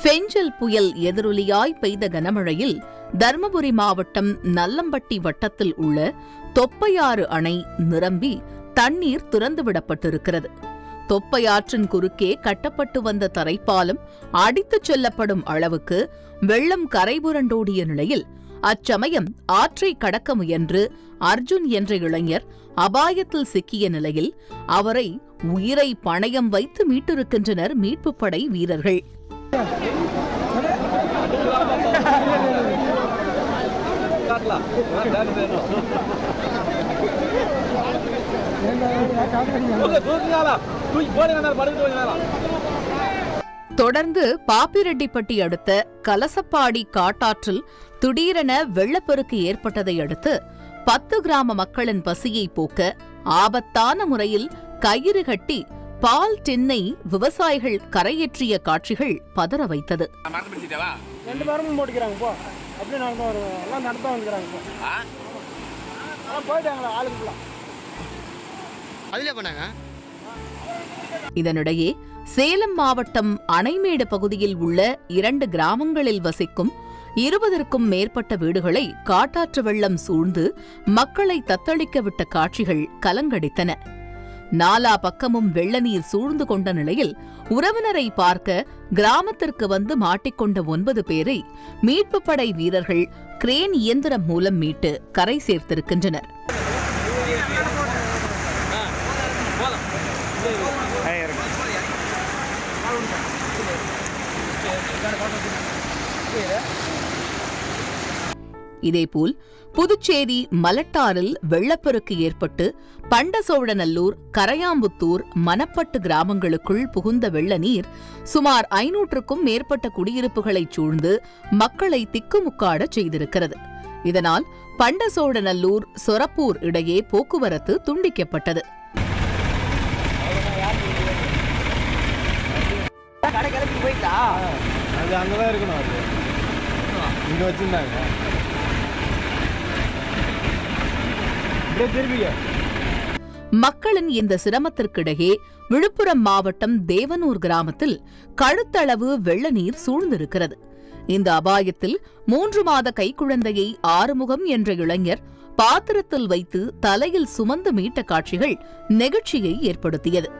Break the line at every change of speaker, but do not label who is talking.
பெஞ்சல் புயல் எதிரொலியாய் பெய்த கனமழையில் தர்மபுரி மாவட்டம் நல்லம்பட்டி வட்டத்தில் உள்ள தொப்பையாறு அணை நிரம்பி தண்ணீர் திறந்துவிடப்பட்டிருக்கிறது. தொப்பையாற்றின் குறுக்கே கட்டப்பட்டு வந்த தரைப்பாலம் அடித்துச் செல்லப்படும் அளவுக்கு வெள்ளம் கரைபுரண்டோடிய நிலையில் அச்சமயம் ஆற்றை கடக்க முயன்று அர்ஜுன் என்ற இளைஞர் அபாயத்தில் சிக்கிய நிலையில் அவரை உயிரை பணயம் வைத்து மீட்டிருக்கின்றனர் மீட்புப் படை வீரர்கள். தொடர்ந்து பாப்பிரெட்டிப்பட்டி அடுத்த கலசப்பாடி காட்டாற்றில் திடீரென வெள்ளப்பெருக்கு ஏற்பட்டதை அடுத்து 10 கிராம மக்களின் பசியை போக்க ஆபத்தான முறையில் கயிறு கட்டி பால் டின்னை விவசாயிகள் கரையேற்றிய காட்சிகள் பதற வைத்தது. இதனிடையே சேலம் மாவட்டம் அணைமேடு பகுதியில் உள்ள 2 கிராமங்களில் வசிக்கும் 20க்கும் மேற்பட்ட வீடுகளை காட்டாற்று வெள்ளம் சூழ்ந்து மக்களை தத்தளிக்க விட்ட காட்சிகள் கலங்கடித்தன. நாலா பக்கமும் வெள்ள நீர் சூழ்ந்து கொண்ட நிலையில் உறவினரை பார்க்க கிராமத்திற்கு வந்து மாட்டிக்கொண்ட 9 பேரை மீட்புப் படை வீரர்கள் கிரேன் இயந்திரம் மூலம் மீட்டு கரை சேர்த்திருக்கின்றனர். இதேபோல் புதுச்சேரி மலட்டாரில் வெள்ளப்பெருக்கு ஏற்பட்டு பண்டசோழநல்லூர், கரையாம்புத்தூர், மணப்பட்டு கிராமங்களுக்குள் புகுந்த வெள்ள நீர் சுமார் 500க்கும் மேற்பட்ட குடியிருப்புகளைச் சூழ்ந்து மக்களை திக்குமுக்காடச் செய்திருக்கிறது. இதனால் பண்டசோழநல்லூர், சொரப்பூர் இடையே போக்குவரத்து துண்டிக்கப்பட்டது. மக்களின் இந்த சிரமத்திற்கிடையே விழுப்புரம் மாவட்டம் தேவனூர் கிராமத்தில் கழுத்தளவு வெள்ள நீர் சூழ்ந்திருக்கிறது. இந்த அபாயத்தில் 3 மாத கைக்குழந்தையை ஆறுமுகம் என்ற இளைஞர் பாத்திரத்தில் வைத்து தலையில் சுமந்து மீட்ட காட்சிகள் நெகிழ்ச்சியை ஏற்படுத்தியது.